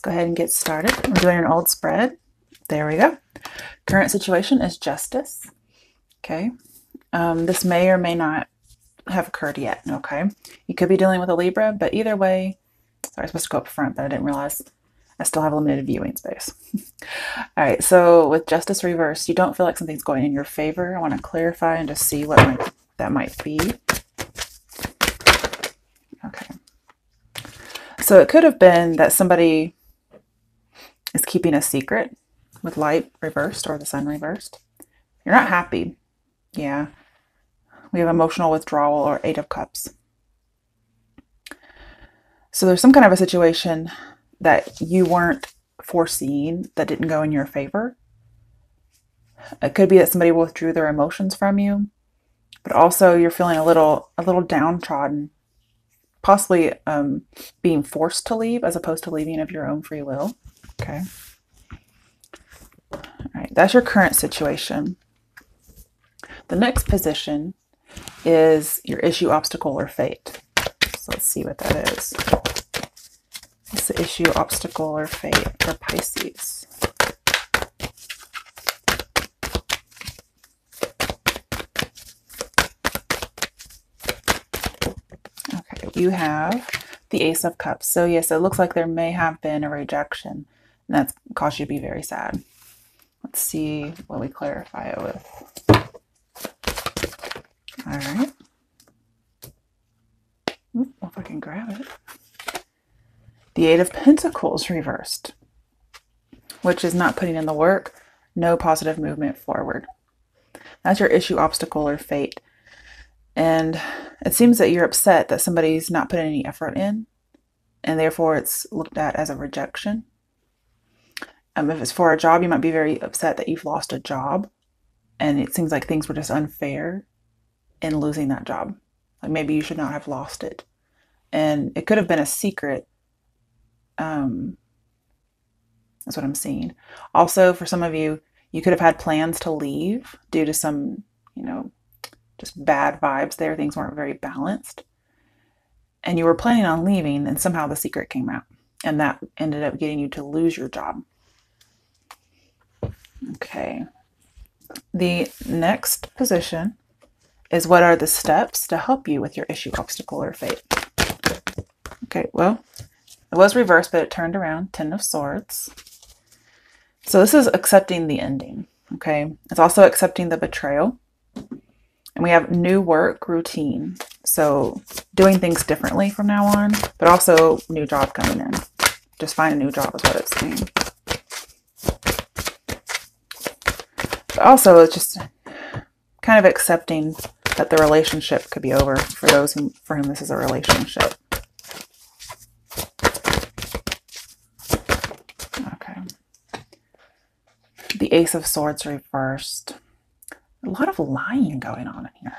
go ahead and get started. I'm doing an old spread. There we go. Current situation is justice. Okay. This may or may not have occurred yet. Okay. You could be dealing with a Libra, but either way, sorry, I was supposed to go up front, but I didn't realize I still have limited viewing space. All right. So with justice reversed, you don't feel like something's going in your favor. I want to clarify and just see what that might be. Okay. So it could have been that somebody is keeping a secret with light reversed or the sun reversed. You're not happy. Yeah. We have emotional withdrawal or 8 of Cups. So there's some kind of a situation that you weren't foreseeing that didn't go in your favor. It could be that somebody withdrew their emotions from you, but also you're feeling a little downtrodden, possibly being forced to leave as opposed to leaving of your own free will. Okay. All right, that's your current situation. The next position is your issue, obstacle, or fate. So let's see what that is. It's the issue, obstacle, or fate for Pisces. Okay, you have the Ace of Cups. So yes, it looks like there may have been a rejection, and that's caused you to be very sad. Let's see what we clarify it with. All right. If I can grab it. The 8 of Pentacles reversed, which is not putting in the work, no positive movement forward. That's your issue, obstacle, or fate. And it seems that you're upset that somebody's not putting any effort in, and therefore it's looked at as a rejection. If it's for a job, you might be very upset that you've lost a job, and it seems like things were just unfair in losing that job. Like maybe you should not have lost it. And it could have been a secret. That's what I'm seeing. Also, for some of you, you could have had plans to leave due to some, just bad vibes there. Things weren't very balanced. And you were planning on leaving, and somehow the secret came out. And that ended up getting you to lose your job. Okay. The next position is what are the steps to help you with your issue, obstacle, or fate. Okay, well, it was reversed, but it turned around. 10 of Swords. So this is accepting the ending, okay? It's also accepting the betrayal. And we have new work routine. So doing things differently from now on, but also new job coming in. Just find a new job is what it's saying. But also it's just kind of accepting that the relationship could be over for those for whom this is a relationship. Okay. The Ace of Swords reversed. A lot of lying going on in here.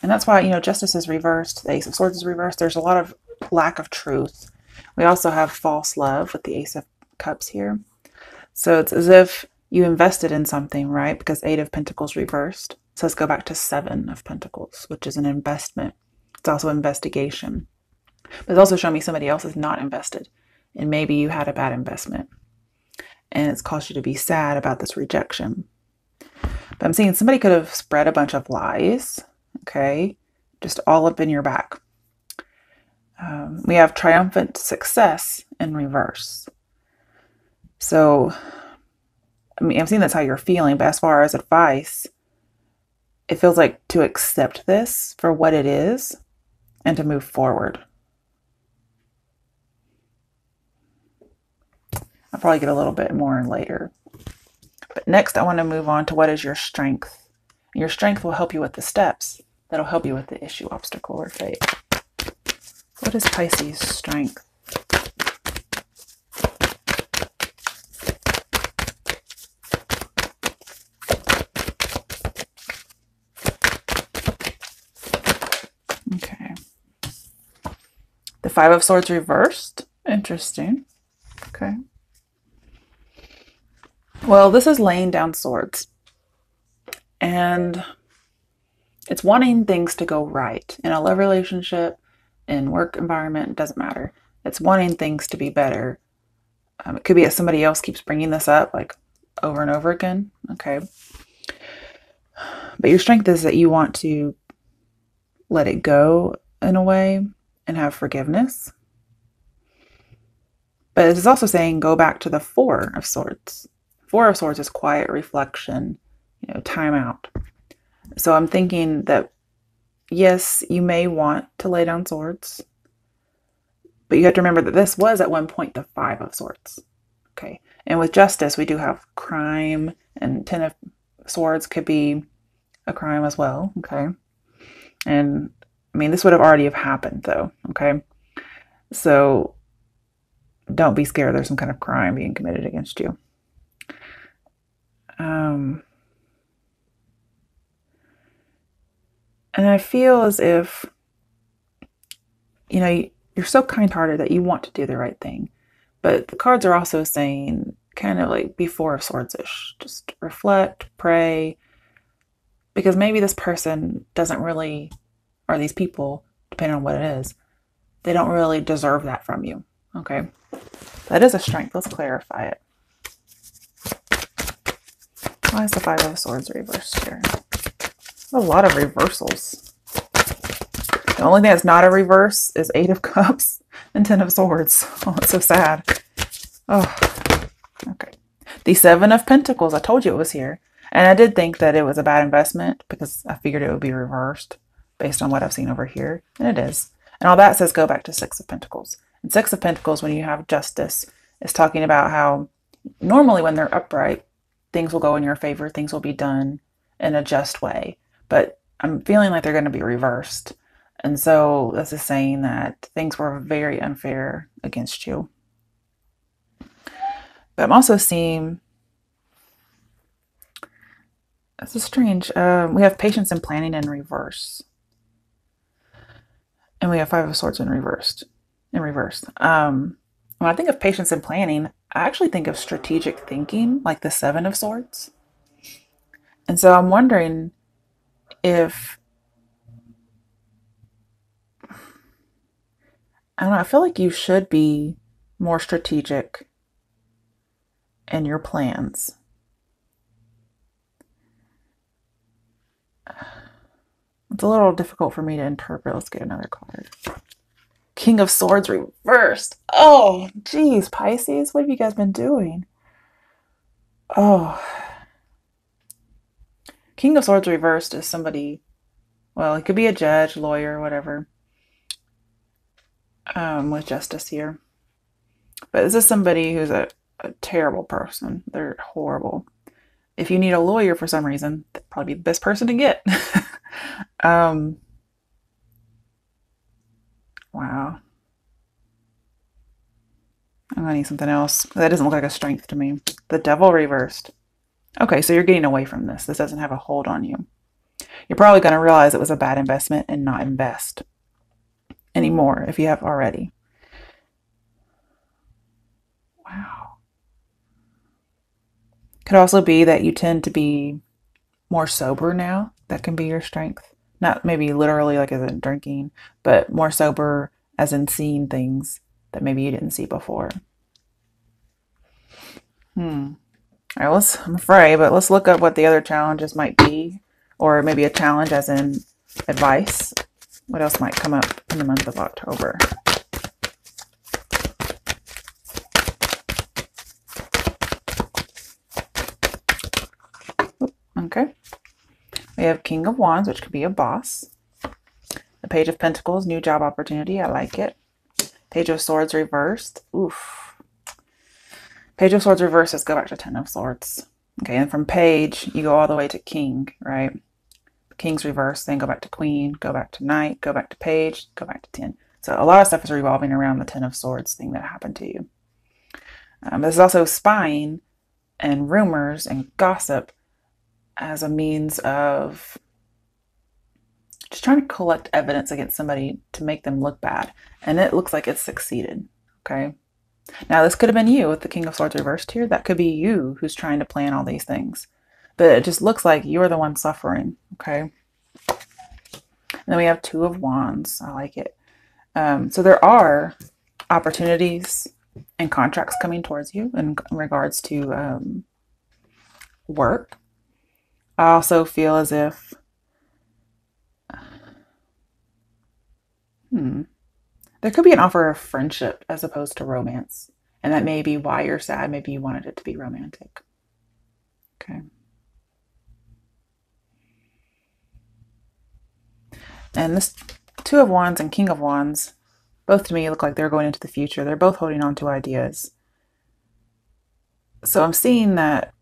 And that's why, justice is reversed. The Ace of Swords is reversed. There's a lot of lack of truth. We also have false love with the Ace of Cups here. So it's as if you invested in something, right? Because 8 of Pentacles reversed. So let's go back to 7 of Pentacles, which is an investment. It's also investigation. But it's also showing me somebody else is not invested. And maybe you had a bad investment. And it's caused you to be sad about this rejection. But I'm seeing somebody could have spread a bunch of lies. Okay. Just all up in your back. We have triumphant success in reverse. So I'm seeing that's how you're feeling, but as far as advice, it feels like to accept this for what it is and to move forward. I'll probably get a little bit more later. But next, I want to move on to what is your strength. Your strength will help you with the steps. That'll help you with the issue, obstacle, or fate. What is Pisces' strength? Okay. The 5 of Swords reversed. Interesting. Okay. Well, this is laying down swords. And it's wanting things to go right in a love relationship, in work environment, it doesn't matter. It's wanting things to be better. It could be that somebody else keeps bringing this up like over and over again. Okay. But your strength is that you want to let it go in a way and have forgiveness. But it's also saying go back to the Four of Swords. Four of Swords is quiet reflection, time out. So I'm thinking that, yes, you may want to lay down swords, but you have to remember that this was at one point the Five of Swords. Okay. And with justice, we do have crime, and Ten of Swords could be a crime as well. Okay. And I mean, this would have already have happened though. Okay. So don't be scared there's some kind of crime being committed against you. And I feel as if, you're so kind-hearted that you want to do the right thing. But the cards are also saying kind of like be Four of Swords-ish. Just reflect, pray. Because maybe this person doesn't really, or these people, depending on what it is, they don't really deserve that from you. Okay? That is a strength. Let's clarify it. Why is the Five of Swords reversed here? A lot of reversals. The only thing that's not a reverse is Eight of Cups and Ten of Swords. Oh, it's so sad. Oh, okay. The Seven of Pentacles. I told you it was here. And I did think that it was a bad investment because I figured it would be reversed based on what I've seen over here. And it is. And all that says go back to Six of Pentacles. And Six of Pentacles, when you have justice, is talking about how normally when they're upright, things will go in your favor. Things will be done in a just way. But I'm feeling like they're going to be reversed. And so this is saying that things were very unfair against you. But I'm also seeing, this is strange, we have patience and planning in reverse. And we have Five of Swords in reverse. When I think of patience and planning, I actually think of strategic thinking, like the Seven of Swords. And so I'm wondering if, I don't know, I feel like you should be more strategic in your plans. It's a little difficult for me to interpret. Let's get another card. King of Swords reversed. Oh, geez, Pisces, what have you guys been doing? Oh. King of Swords reversed is somebody, well, it could be a judge, lawyer, whatever, with justice here. But this is somebody who's a terrible person. They're horrible. If you need a lawyer for some reason, that'd probably be the best person to get. Wow. I'm gonna need something else. That doesn't look like a strength to me. The Devil reversed. Okay, so you're getting away from this. This doesn't have a hold on you. You're probably going to realize it was a bad investment and not invest anymore if you have already. Wow. Could also be that you tend to be more sober now. That can be your strength. Not maybe literally like as in drinking, but more sober as in seeing things that maybe you didn't see before. All right, I'm afraid, but let's look up what the other challenges might be, or maybe a challenge as in advice. What else might come up in the month of October? Okay. We have King of Wands, which could be a boss. The Page of Pentacles, new job opportunity. I like it. Page of Swords reversed. Oof. Page of Swords reversed. Let's go back to Ten of Swords. Okay, and from Page, you go all the way to King, right? King's reversed, then go back to Queen, go back to Knight, go back to Page, go back to 10. So a lot of stuff is revolving around the Ten of Swords thing that happened to you. There's also spying and rumors and gossip as a means of just trying to collect evidence against somebody to make them look bad. And it looks like it's succeeded, okay? Now, this could have been you with the King of Swords reversed here. That could be you who's trying to plan all these things. But it just looks like you're the one suffering, okay? And then we have Two of Wands. I like it. So there are opportunities and contracts coming towards you in regards to work. I also feel as if there could be an offer of friendship as opposed to romance. And that may be why you're sad. Maybe you wanted it to be romantic. Okay. And this Two of Wands and King of Wands, both to me look like they're going into the future. They're both holding on to ideas. So I'm seeing that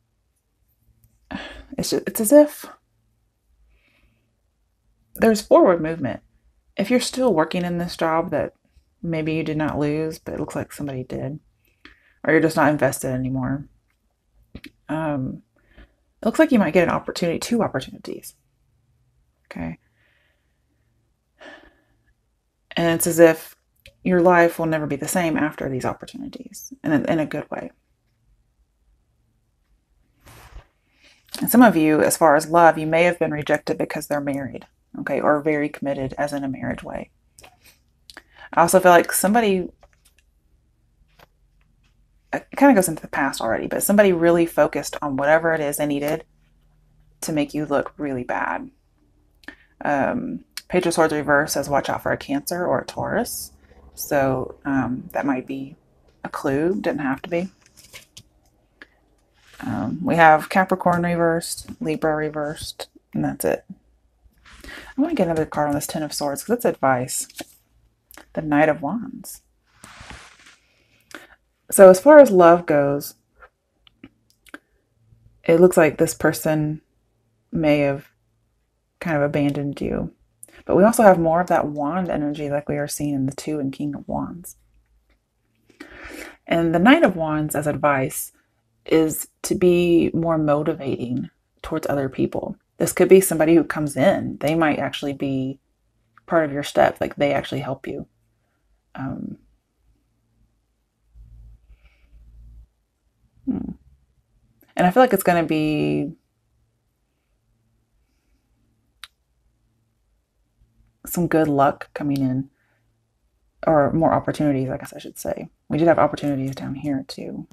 it's as if there's forward movement. If you're still working in this job that maybe you did not lose, but it looks like somebody did, or you're just not invested anymore, it looks like you might get an opportunity, two opportunities. Okay. And it's as if your life will never be the same after these opportunities, in a good way. And some of you, as far as love, you may have been rejected because they're married, okay, or very committed, as in a marriage way. I also feel like somebody, it kind of goes into the past already, but somebody really focused on whatever it is they needed to make you look really bad. Page of Swords reverse says watch out for a Cancer or a Taurus. So that might be a clue. Didn't have to be. We have Capricorn reversed, Libra reversed, and that's it. I want to get another card on this Ten of Swords because it's advice. The Knight of Wands. So as far as love goes, it looks like this person may have kind of abandoned you. But we also have more of that wand energy like we are seeing in the Two and King of Wands. And the Knight of Wands as advice is to be more motivating towards other people. This could be somebody who comes in. They might actually be part of your step, like they actually help you. And I feel like it's going to be some good luck coming in, or more opportunities, I guess I should say. We did have opportunities down here too.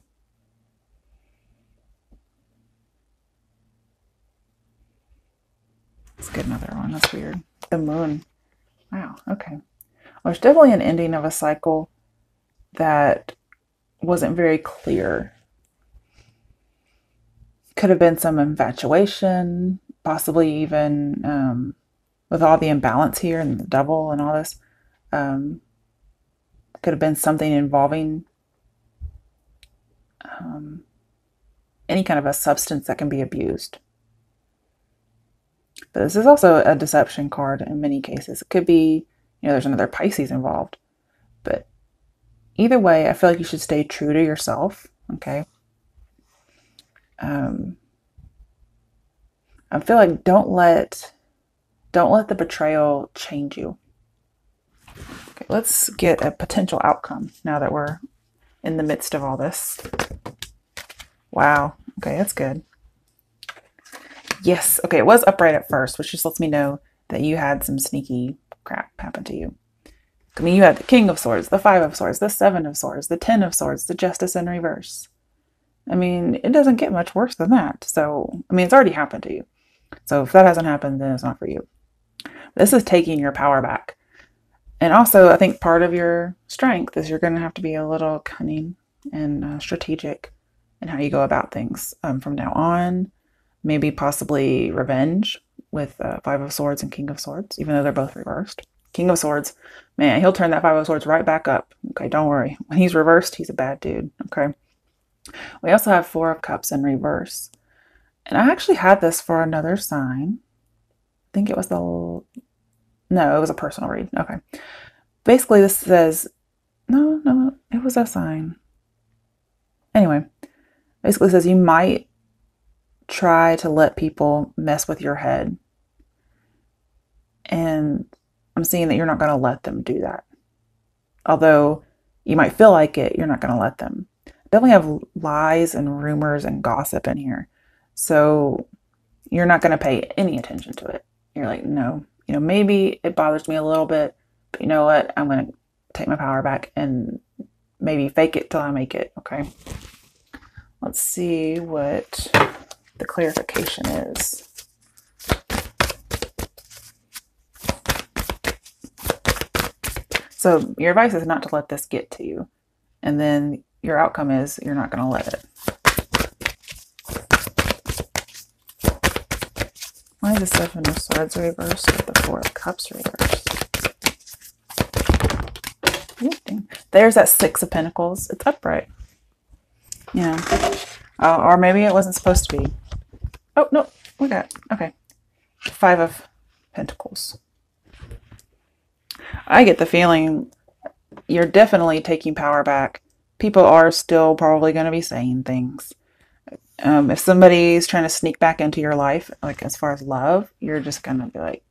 Let's get another one. That's weird. The Moon. Wow. Okay. Well, there's definitely an ending of a cycle that wasn't very clear. Could have been some infatuation, possibly even with all the imbalance here and the Devil and all this. Could have been something involving any kind of a substance that can be abused. But this is also a deception card in many cases. It could be, there's another Pisces involved. But either way, I feel like you should stay true to yourself, okay? I feel like don't let the betrayal change you. Okay, let's get a potential outcome now that we're in the midst of all this. Wow. Okay, that's good. Yes. Okay, it was upright at first, which just lets me know that you had some sneaky crap happen to you. I mean, you had the King of Swords, the Five of Swords, the Seven of Swords, the Ten of Swords, the Justice in reverse. I mean, it doesn't get much worse than that. So, I mean, it's already happened to you. So if that hasn't happened, then it's not for you. This is taking your power back. And also, I think part of your strength is you're going to have to be a little cunning and strategic in how you go about things from now on. Maybe possibly revenge with Five of Swords and King of Swords, even though they're both reversed. King of Swords, man, he'll turn that Five of Swords right back up. Okay, don't worry. When he's reversed, he's a bad dude. Okay. We also have Four of Cups in reverse. And I actually had this for another sign. I think it was no, it was a personal read. Okay. Basically, this says, no, it was a sign. Anyway, basically says you might try to let people mess with your head. And I'm seeing that you're not going to let them do that. Although you might feel like it, you're not going to let them. Definitely have lies and rumors and gossip in here. So you're not going to pay any attention to it. You're like, no, maybe it bothers me a little bit, but you know what? I'm going to take my power back and maybe fake it till I make it. Okay. Let's see what the clarification is. So your advice is not to let this get to you. And then your outcome is you're not going to let it. Why is the Seven of Swords reversed with the Four of Cups reversed? There's that Six of Pentacles. It's upright. Yeah. Oh, or maybe it wasn't supposed to be. Oh, no. We got, okay. Five of Pentacles. I get the feeling you're definitely taking power back. People are still probably going to be saying things. If somebody's trying to sneak back into your life, like as far as love, you're just going to be like,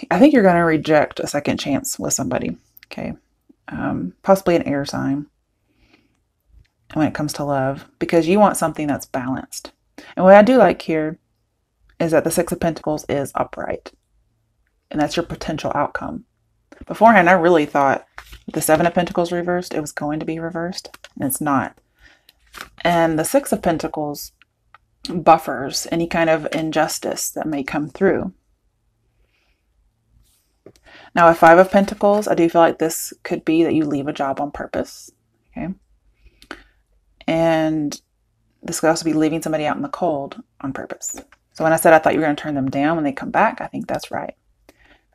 I think you're going to reject a second chance with somebody. Okay. Possibly an air sign when it comes to love, because you want something that's balanced. And what I do like here is that the Six of Pentacles is upright. And that's your potential outcome. Beforehand, I really thought the Seven of Pentacles reversed, it was going to be reversed, and it's not. And the Six of Pentacles buffers any kind of injustice that may come through. Now, with Five of Pentacles, I do feel like this could be that you leave a job on purpose. Okay. And this could also be leaving somebody out in the cold on purpose. So when I said I thought you were going to turn them down when they come back, I think that's right.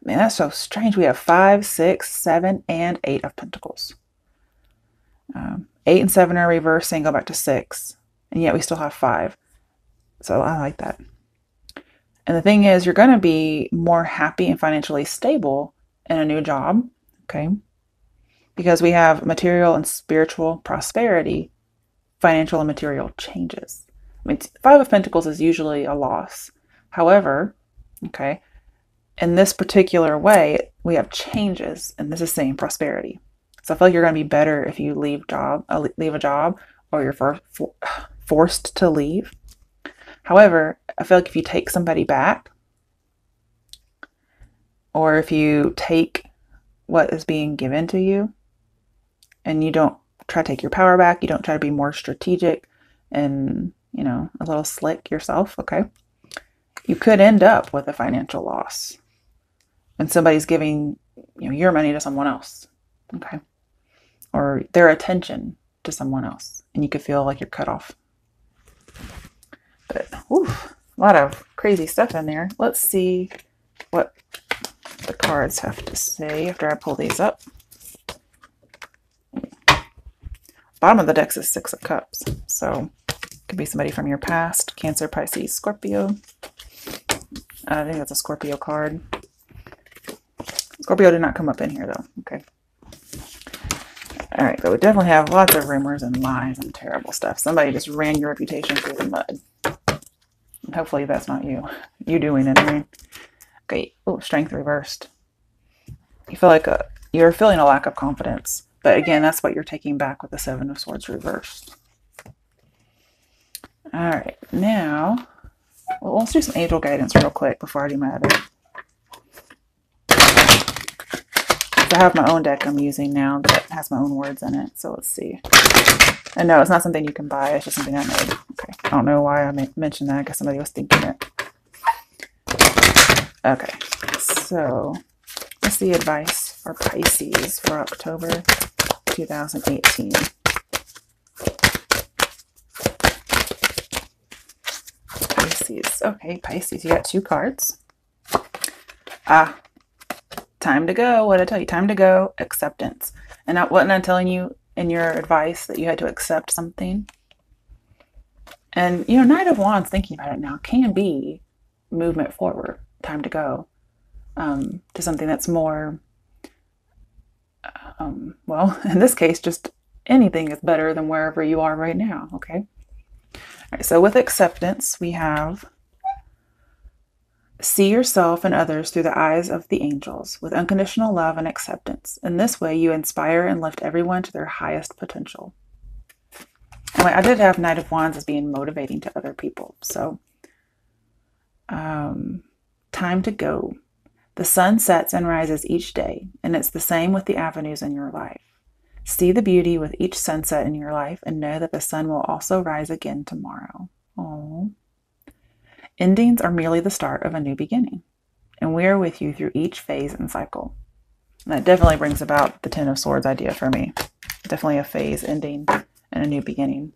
Man, that's so strange. We have 5, 6, 7, and 8 of Pentacles. 8 and 7 are reversed and go back to 6. And yet we still have 5. So I like that. And the thing is, you're going to be more happy and financially stable in a new job. Okay. Because we have material and spiritual prosperity, financial and material changes. I mean, 5 of Pentacles is usually a loss. However, okay, in this particular way, we have changes, and this is saying prosperity. So I feel like you're going to be better if you leave a job, or you're forced to leave. However, I feel like if you take somebody back, or if you take what is being given to you, and you don't try to take your power back, you don't try to be more strategic and, a little slick yourself, okay, you could end up with a financial loss. And somebody's giving your money to someone else, okay, or their attention to someone else, and you could feel like you're cut off. But whew, a lot of crazy stuff in there. Let's see what the cards have to say after I pull these up. Bottom of the deck is 6 of Cups, so it could be somebody from your past, Cancer, Pisces, Scorpio. I think that's a Scorpio card. Scorpio did not come up in here though. Okay. All right, but we definitely have lots of rumors and lies and terrible stuff. Somebody just ran your reputation through the mud. And hopefully that's not you. You doing it anyway. Okay. Oh, Strength reversed. You feel like you're feeling a lack of confidence. But again, that's what you're taking back with the Seven of Swords reversed. All right. Now, well, let's do some angel guidance real quick before I do my other. I have my own deck I'm using now that has my own words in it. So let's see. And no, it's not something you can buy. It's just something I made. Okay. I don't know why I mentioned that. I guess somebody was thinking it. Okay. So what's the advice for Pisces for October 2018? Pisces. Okay, Pisces. You got 2 cards. Time to go. What did I tell you? Time to go. Acceptance. And wasn't I telling you in your advice that you had to accept something? And, Knight of Wands, thinking about it now, can be movement forward. Time to go to something that's more, well, in this case, just anything is better than wherever you are right now. Okay. All right. So with acceptance, we have see yourself and others through the eyes of the angels with unconditional love and acceptance. In this way, you inspire and lift everyone to their highest potential. And I did have Knight of Wands as being motivating to other people. So, time to go. The sun sets and rises each day, and it's the same with the avenues in your life. See the beauty with each sunset in your life and know that the sun will also rise again tomorrow. Aww. Endings are merely the start of a new beginning, and we are with you through each phase and cycle. And that definitely brings about the Ten of Swords idea for me. Definitely a phase ending and a new beginning.